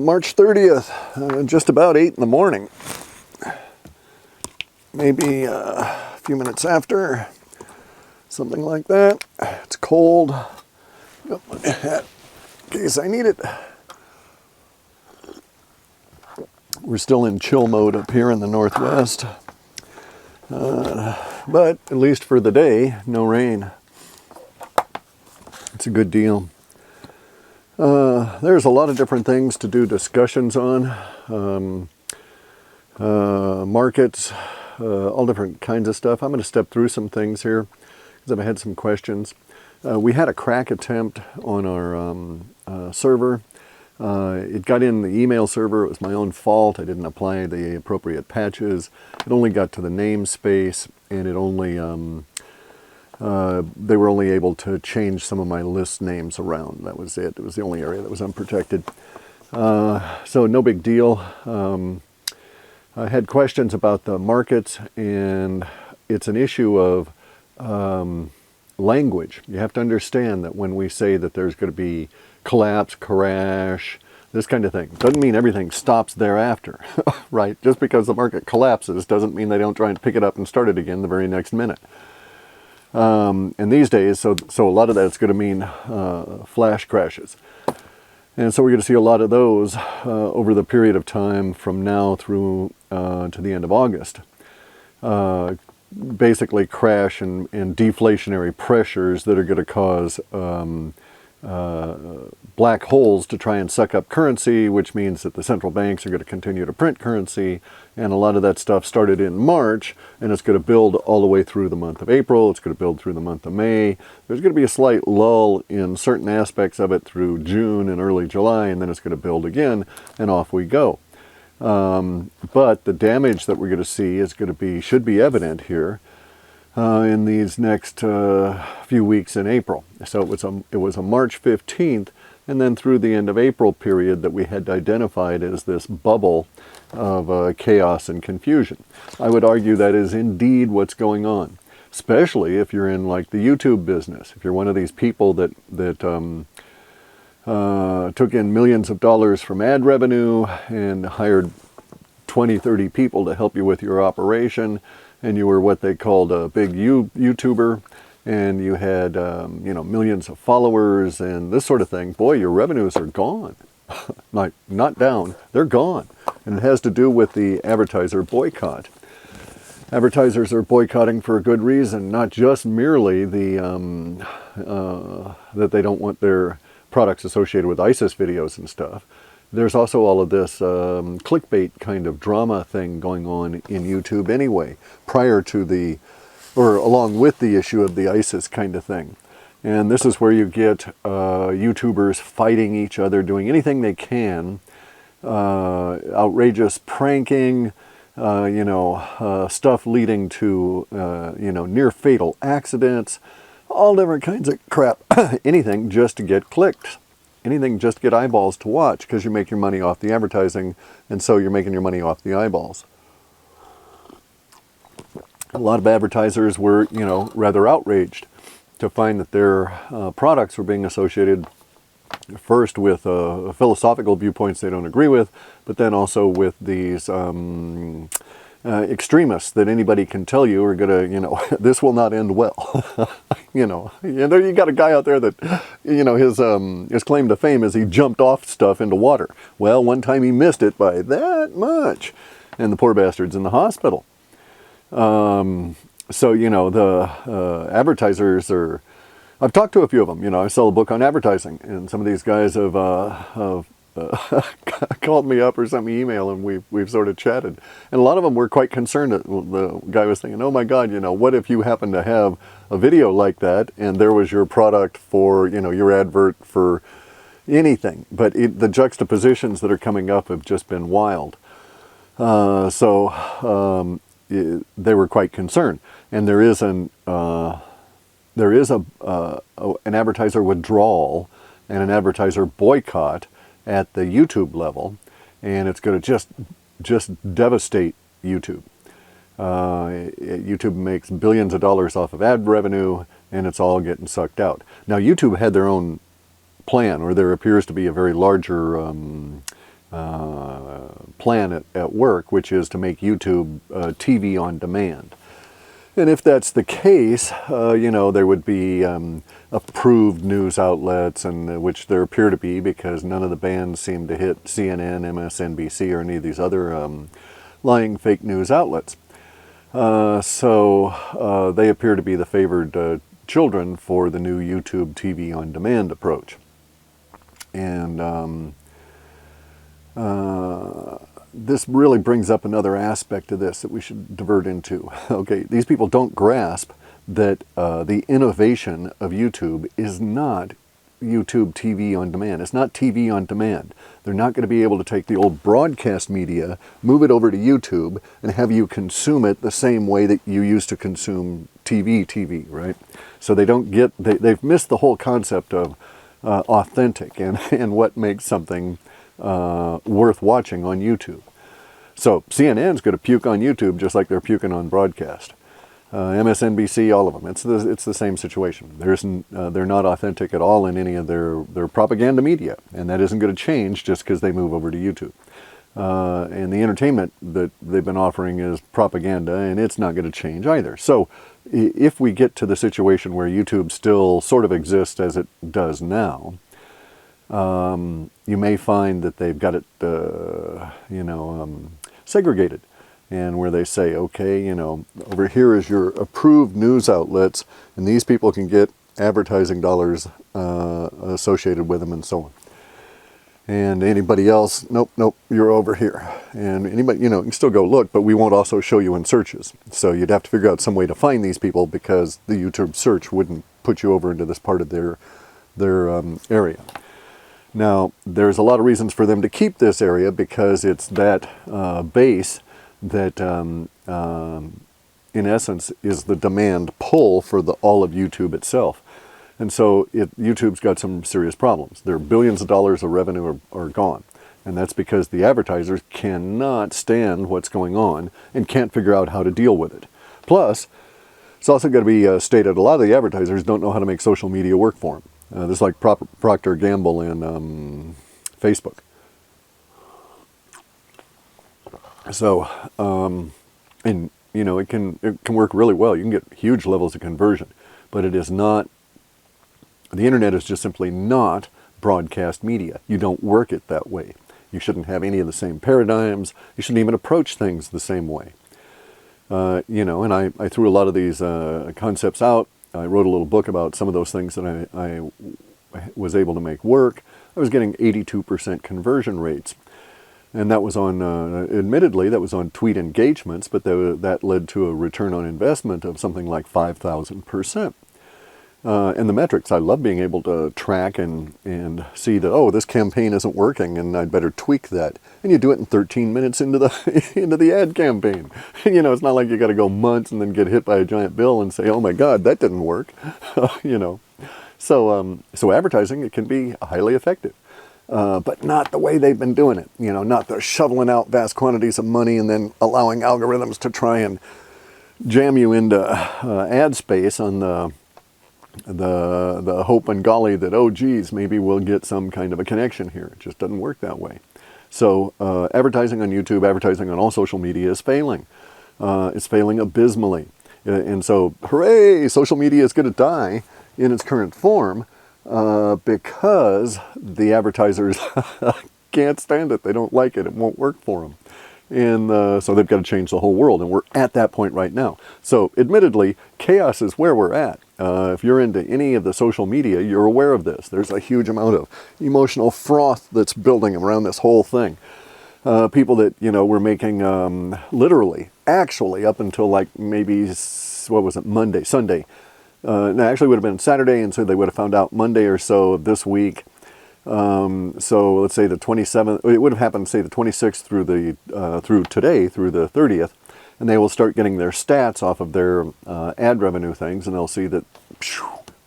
March 30th, just about 8 in the morning. Maybe a few minutes after, something like that. It's cold. Got my hat in case I need it. We're still in chill mode up here in the Northwest. But at least for the day, no rain. It's a good deal. There's a lot of different things to do discussions on. Markets, all different kinds of stuff. I'm going to step through some things here because I've had some questions. We had a crack attempt on our server. It got in the email server. It was my own fault. I didn't apply the appropriate patches. It only got to the namespace, and it only they were only able to change some of my list names around. That was it. It was the only area that was unprotected. So no big deal. I had questions about the markets, and it's an issue of language. You have to understand that when we say that there's going to be collapse, crash, this kind of thing, doesn't mean everything stops thereafter, right? Just because the market collapses doesn't mean they don't try and pick it up and start it again the very next minute. And these days, so a lot of that's going to mean flash crashes. And so we're going to see a lot of those over the period of time from now through to the end of August. Basically crash and deflationary pressures that are going to cause black holes to try and suck up currency, which means that the central banks are going to continue to print currency. And a lot of that stuff started in March, and it's going to build all the way through the month of April. It's going to build through the month of May. There's going to be a slight lull in certain aspects of it through June and early July, and then it's going to build again, and off we go. But the damage that we're going to see is going to be, should be evident here in these next few weeks in April. So it was a March 15th, and then through the end of April period that we had identified as this bubble of chaos and confusion. I would argue that is indeed what's going on, especially if you're in like the YouTube business. If you're one of these people that took in millions of dollars from ad revenue and hired 20, 30 people to help you with your operation, and you were what they called a big YouTuber, and you had millions of followers and this sort of thing, boy, your revenues are gone. Like, not down, they're gone. And it has to do with the advertiser boycott. Advertisers are boycotting for a good reason, not just merely the that they don't want their products associated with ISIS videos and stuff. There's also all of this clickbait kind of drama thing going on in YouTube anyway, prior to along with the issue of the ISIS kind of thing. And this is where you get YouTubers fighting each other, doing anything they can, outrageous pranking, stuff leading to, near fatal accidents, all different kinds of crap, anything just to get clicked. Anything just to get eyeballs to watch, because you make your money off the advertising, and so you're making your money off the eyeballs. A lot of advertisers were, rather outraged to find that their products were being associated first with philosophical viewpoints they don't agree with, but then also with these extremists that anybody can tell you are going to, this will not end well. There you got a guy out there that, his claim to fame is he jumped off stuff into water. Well, one time he missed it by that much, and the poor bastard's in the hospital. The advertisers are, I've talked to a few of them, I sell a book on advertising, and some of these guys have called me up or sent me email, and we've sort of chatted. And a lot of them were quite concerned. The guy was thinking, oh my God, what if you happen to have a video like that, and there was your product for, your advert for anything. But the juxtapositions that are coming up have just been wild. They were quite concerned. And there is an advertiser withdrawal and an advertiser boycott at the YouTube level, and it's going to just devastate YouTube. YouTube makes billions of dollars off of ad revenue, and it's all getting sucked out. Now, YouTube had their own plan, or there appears to be a very larger plan at work, which is to make YouTube TV on demand. And if that's the case, you know, there would be approved news outlets, and which there appear to be, because none of the bans seem to hit CNN, MSNBC, or any of these other lying fake news outlets. So they appear to be the favored children for the new YouTube TV on demand approach. And this really brings up another aspect of this that we should divert into. Okay, these people don't grasp that the innovation of YouTube is not YouTube TV on demand. It's not TV on demand. They're not going to be able to take the old broadcast media, move it over to YouTube, and have you consume it the same way that you used to consume TV, right? So they don't get, they've missed the whole concept of authentic and what makes something worth watching on YouTube. So CNN's going to puke on YouTube just like they're puking on broadcast. MSNBC, all of them. It's the same situation. They're not authentic at all in any of their propaganda media, and that isn't going to change just because they move over to YouTube. And the entertainment that they've been offering is propaganda, and it's not going to change either. So if we get to the situation where YouTube still sort of exists as it does now, you may find that they've got it, segregated, and where they say, okay, you know, over here is your approved news outlets, and these people can get advertising dollars associated with them, and so on. And anybody else, nope, you're over here. And anybody, you know, you can still go look, but we won't also show you in searches. So you'd have to figure out some way to find these people, because the YouTube search wouldn't put you over into this part of their area. Now, there's a lot of reasons for them to keep this area, because it's that base that, in essence, is the demand pull for all of YouTube itself. And so YouTube's got some serious problems. Their billions of dollars of revenue are gone. And that's because the advertisers cannot stand what's going on and can't figure out how to deal with it. Plus, it's also got to be stated, a lot of the advertisers don't know how to make social media work for them. This is like Procter & Gamble and Facebook. So, and you know, it can work really well. You can get huge levels of conversion, but it is not. The internet is just simply not broadcast media. You don't work it that way. You shouldn't have any of the same paradigms. You shouldn't even approach things the same way. You know, and I threw a lot of these concepts out. I wrote a little book about some of those things that I was able to make work. I was getting 82% conversion rates. And that was on, admittedly, that was on tweet engagements, but that led to a return on investment of something like 5,000%. And the metrics, I love being able to track and see that, oh, this campaign isn't working and I'd better tweak that. And you do it in 13 minutes into the ad campaign. You know, it's not like you got to go months and then get hit by a giant bill and say, oh my God, that didn't work. You know, so advertising, it can be highly effective. But not the way they've been doing it. You know, not the shoveling out vast quantities of money and then allowing algorithms to try and jam you into ad space on the hope and golly that, oh geez, maybe we'll get some kind of a connection here. It just doesn't work that way. So advertising on YouTube, advertising on all social media is failing. It's failing abysmally. And so, hooray, social media is going to die in its current form because the advertisers can't stand it. They don't like it. It won't work for them. And so they've got to change the whole world, and we're at that point right now. So admittedly, chaos is where we're at. If you're into any of the social media, you're aware of this. There's a huge amount of emotional froth that's building around this whole thing. People that, you know, were making literally, actually, up until like maybe, what was it, Sunday. No, actually it would have been Saturday, and so they would have found out Monday or so of this week. So let's say the 27th, it would have happened, say the 26th through today, through the 30th, and they will start getting their stats off of their ad revenue things, and they'll see that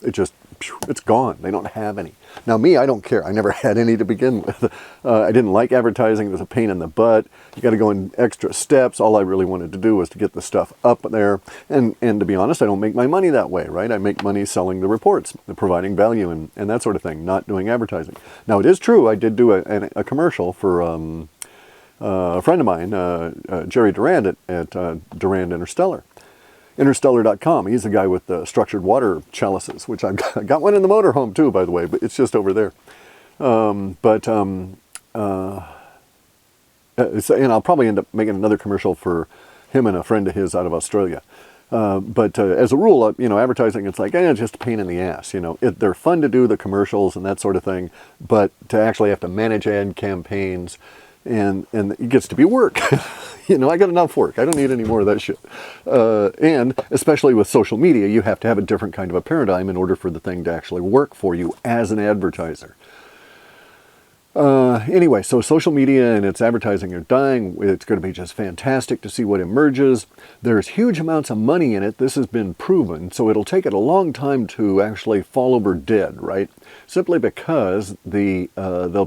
it's gone. They don't have any. Now me, I don't care. I never had any to begin with. I didn't like advertising. It was a pain in the butt. You got to go in extra steps. All I really wanted to do was to get the stuff up there. And to be honest, I don't make my money that way, right? I make money selling the reports, providing value and that sort of thing, not doing advertising. Now it is true, I did do a commercial for a friend of mine, Jerry Durand at Durand Interstellar. Interstellar.com. He's the guy with the structured water chalices, which I've got one in the motorhome too, by the way, but it's just over there. And I'll probably end up making another commercial for him and a friend of his out of Australia. As a rule, advertising, it's like, it's just a pain in the ass. They're fun to do, the commercials and that sort of thing, but to actually have to manage ad campaigns, and it gets to be work. I got enough work. I don't need any more of that shit. And especially with social media, you have to have a different kind of a paradigm in order for the thing to actually work for you as an advertiser. Anyway, so social media and its advertising are dying. It's going to be just fantastic to see what emerges. There's huge amounts of money in it. This has been proven, so it'll take it a long time to actually fall over dead, right? Simply because the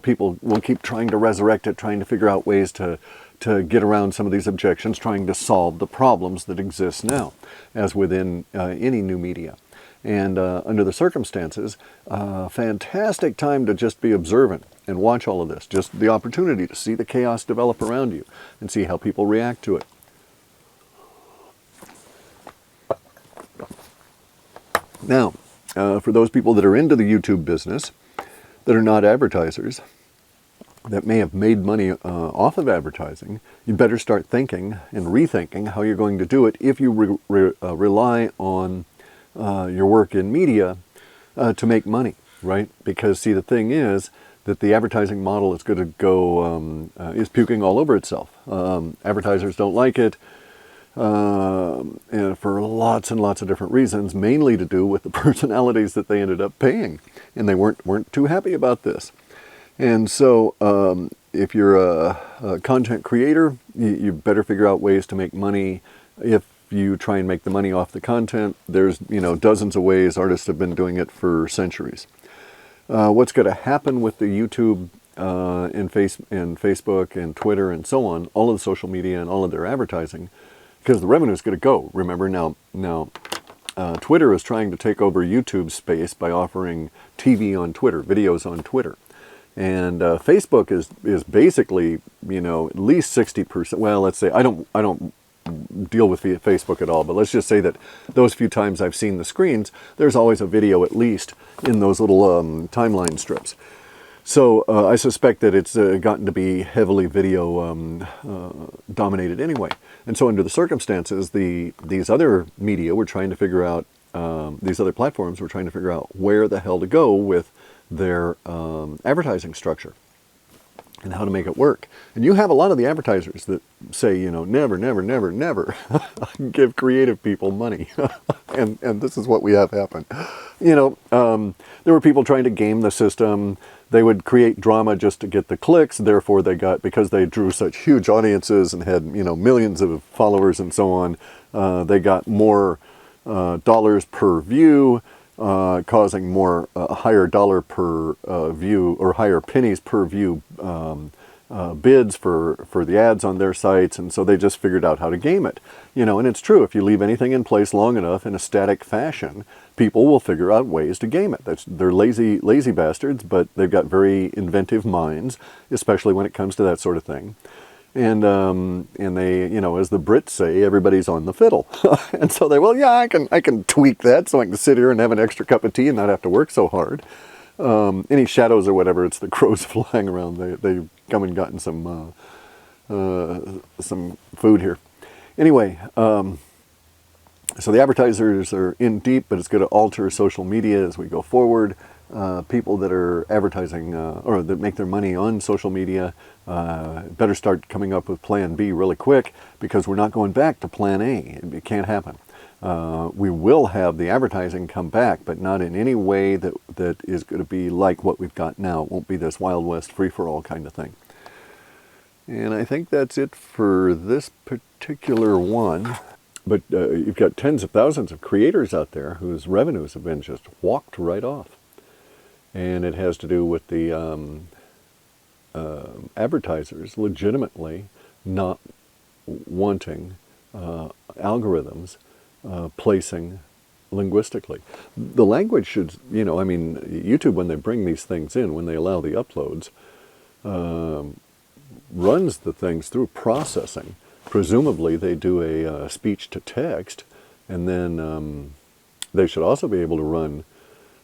people will keep trying to resurrect it, trying to figure out ways to get around some of these objections, trying to solve the problems that exist now, as within any new media. And under the circumstances, fantastic time to just be observant and watch all of this. Just the opportunity to see the chaos develop around you and see how people react to it. Now, for those people that are into the YouTube business, that are not advertisers, that may have made money off of advertising, you better start thinking and rethinking how you're going to do it if you rely on your work in media to make money, right? Because see, the thing is that the advertising model is going to go, is puking all over itself. Advertisers don't like it, and for lots and lots of different reasons, mainly to do with the personalities that they ended up paying, and they weren't too happy about this. And so if you're a content creator, you better figure out ways to make money. If you try and make the money off the content, there's dozens of ways. Artists have been doing it for centuries. What's going to happen with the YouTube and Facebook and Twitter and so on, all of the social media and all of their advertising, because the revenue is going to go. Remember now Twitter is trying to take over YouTube's space by offering TV on Twitter, videos on Twitter. And Facebook is basically, at least 60%. Well, let's say I don't deal with Facebook at all, but let's just say that those few times I've seen the screens, there's always a video at least in those little timeline strips. So I suspect that it's gotten to be heavily video dominated anyway. And so under the circumstances, these other media were trying to figure out, these other platforms were trying to figure out where the hell to go with their advertising structure and how to make it work. And you have a lot of the advertisers that say, never, never, never, never give creative people money. and this is what we have happen. There were people trying to game the system. They would create drama just to get the clicks. Therefore, because they drew such huge audiences and had, millions of followers and so on, they got more dollars per view, causing more higher dollar per view or higher pennies per view bids for the ads on their sites, and so they just figured out how to game it. And it's true, if you leave anything in place long enough in a static fashion, people will figure out ways to game it. They're lazy bastards, but they've got very inventive minds, especially when it comes to that sort of thing. And they, as the Brits say, everybody's on the fiddle. And so I can tweak that so I can sit here and have an extra cup of tea and not have to work so hard. Any shadows or whatever, it's the crows flying around. They've come and gotten some food here. Anyway, so the advertisers are in deep, but it's going to alter social media as we go forward. People that are advertising or that make their money on social media better start coming up with plan B really quick, because we're not going back to plan A. It can't happen. We will have the advertising come back, but not in any way that is going to be like what we've got now. It won't be this Wild West free-for-all kind of thing. And I think that's it for this particular one. But you've got tens of thousands of creators out there whose revenues have been just walked right off. And it has to do with the advertisers legitimately not wanting algorithms placing linguistically. The language should, YouTube, when they bring these things in, when they allow the uploads, runs the things through processing. Presumably they do a speech to text, and then they should also be able to run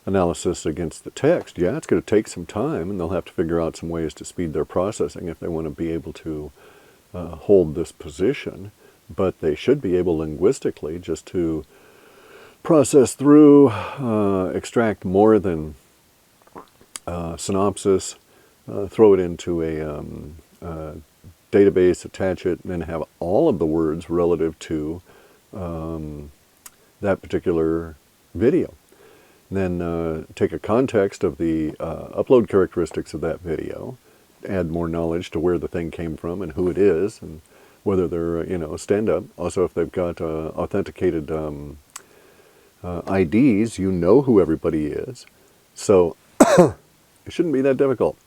analysis against the text. Yeah, it's going to take some time, and they'll have to figure out some ways to speed their processing if they want to be able to hold this position. But they should be able linguistically just to process through, extract more than synopsis, throw it into a database, attach it, and then have all of the words relative to that particular video. Then take a context of the upload characteristics of that video, add more knowledge to where the thing came from and who it is, and whether they're, stand-up. Also, if they've got authenticated IDs, you know who everybody is. So it shouldn't be that difficult.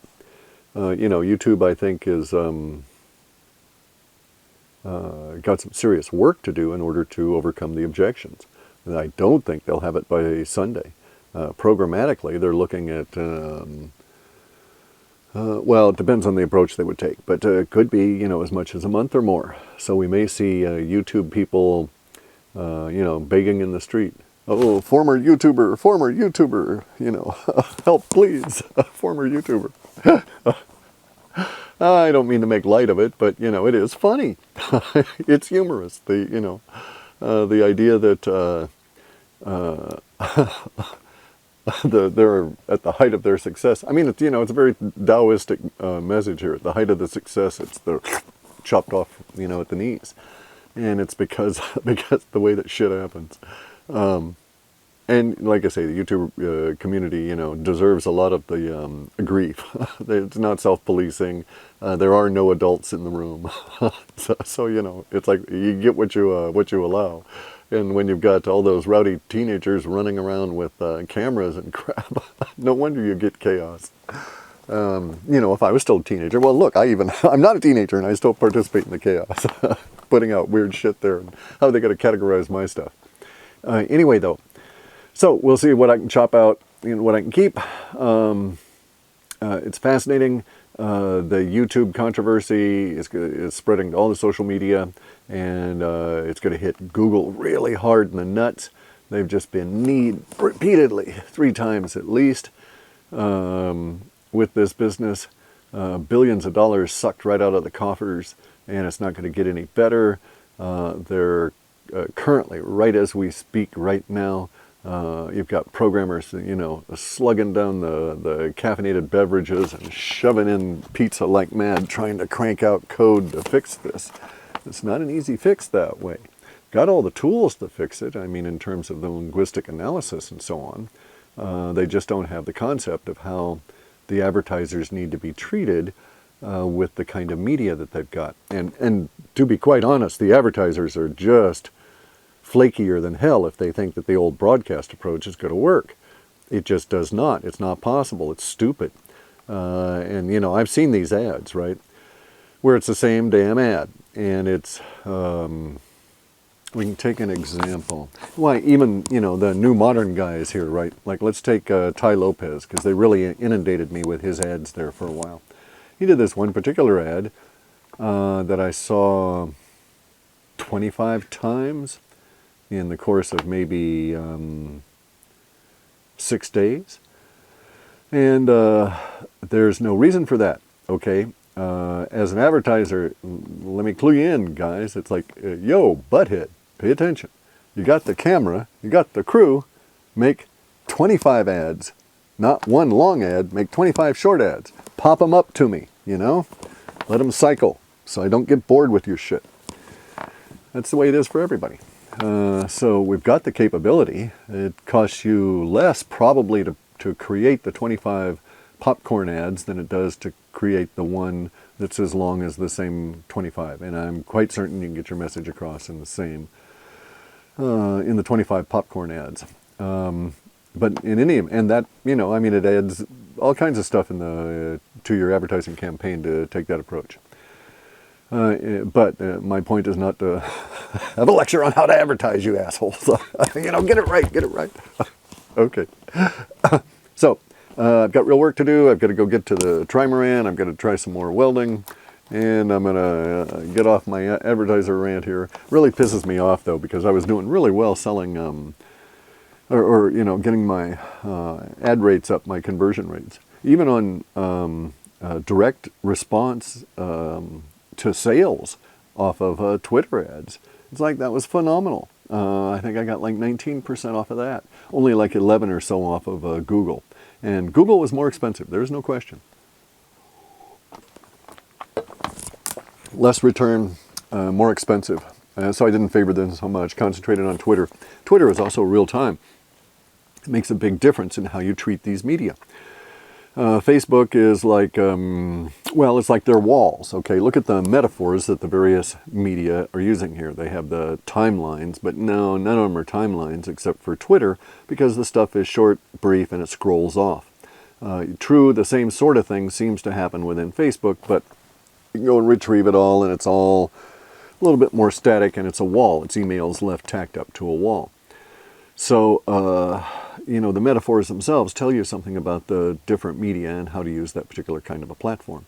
YouTube, I think, is got some serious work to do in order to overcome the objections. And I don't think they'll have it by Sunday. Programmatically, they're looking at, well, it depends on the approach they would take, but it could be, as much as a month or more. So we may see YouTube people, begging in the street. Oh, former YouTuber, help please, former YouTuber. I don't mean to make light of it, but, it is funny. It's humorous. The idea that they're at the height of their success. I mean, it's a very Taoistic message here. At the height of the success, it's the chopped off, at the knees, and it's because the way that shit happens. And like I say, the YouTube community, deserves a lot of the grief. It's not self-policing. There are no adults in the room, so it's like you get what you allow. And when you've got all those rowdy teenagers running around with cameras and crap, no wonder you get chaos. If I was still a teenager, well, look, I'm not a teenager, and I still participate in the chaos, putting out weird shit there, and how they got to categorize my stuff. Anyway, though. So we'll see what I can chop out and what I can keep. It's fascinating. The YouTube controversy is spreading to all the social media, and it's going to hit Google really hard in the nuts. They've just been kneed repeatedly, 3 times at least, with this business. Billions of dollars sucked right out of the coffers, and it's not going to get any better. They're currently, right as we speak right now, you've got programmers, slugging down the caffeinated beverages and shoving in pizza like mad, trying to crank out code to fix this. It's not an easy fix that way. Got all the tools to fix it, I mean, in terms of the linguistic analysis and so on. They just don't have the concept of how the advertisers need to be treated with the kind of media that they've got. And to be quite honest, the advertisers are just flakier than hell if they think that the old broadcast approach is going to work. It just does not. It's not possible. It's stupid. And I've seen these ads, right, where it's the same damn ad. And it's, we can take an example. Why, even, the new modern guys here, right? Like, let's take Ty Lopez, because they really inundated me with his ads there for a while. He did this one particular ad that I saw 25 times in the course of maybe 6 days. And there's no reason for that, okay? As an advertiser, let me clue you in, guys. It's like, yo, butthead, pay attention. You got the camera, you got the crew, make 25 ads. Not one long ad, make 25 short ads. Pop them up to me, Let them cycle, so I don't get bored with your shit. That's the way it is for everybody. So we've got the capability. It costs you less probably to create the 25 popcorn ads than it does to create the one that's as long as the same 25. And I'm quite certain you can get your message across in the same, in the 25 popcorn ads. But in any, and that, it adds all kinds of stuff to your advertising campaign to take that approach. But my point is not to have a lecture on how to advertise, you assholes. Get it right. Okay. So, I've got real work to do. I've got to go get to the trimaran. I've got to try some more welding. And I'm going to get off my advertiser rant here. Really pisses me off, though, because I was doing really well selling, you know, getting my ad rates up, my conversion rates. Even on direct response to sales off of Twitter ads. It's like that was phenomenal. I think I got like 19% off of that. Only like 11 or so off of Google. And Google was more expensive, there's no question. Less return, more expensive. So I didn't favor them so much, concentrated on Twitter. Twitter is also real time. It makes a big difference in how you treat these media. Facebook is like, well, it's like their walls, okay? Look at the metaphors that the various media are using here. They have the timelines, but no, none of them are timelines except for Twitter, because the stuff is short, brief, and it scrolls off. True, the same sort of thing seems to happen within Facebook, but you can go and retrieve it all, and it's all a little bit more static, and it's a wall. It's emails left tacked up to a wall. So, you know, the metaphors themselves tell you something about the different media and how to use that particular kind of a platform.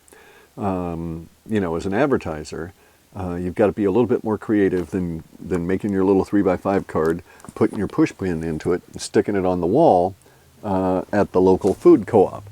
You know, as an advertiser, you've got to be a little bit more creative than making your little 3x5 card, putting your push pin into it, and sticking it on the wall at the local food co-op.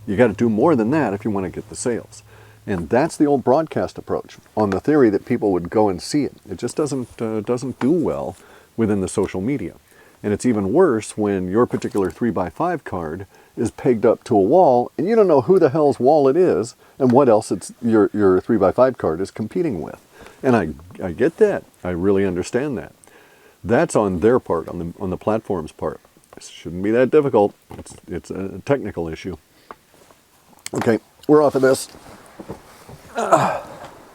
You got to do more than that if you want to get the sales. And that's the old broadcast approach, on the theory that people would go and see it. It just doesn't do well within the social media. And it's even worse when your particular 3x5 card is pegged up to a wall and you don't know who the hell's wall it is and what else your 3x5 card is competing with. And I get that. I really understand that. That's on their part, on the platform's part. It shouldn't be that difficult. It's a technical issue. Okay, we're off of this.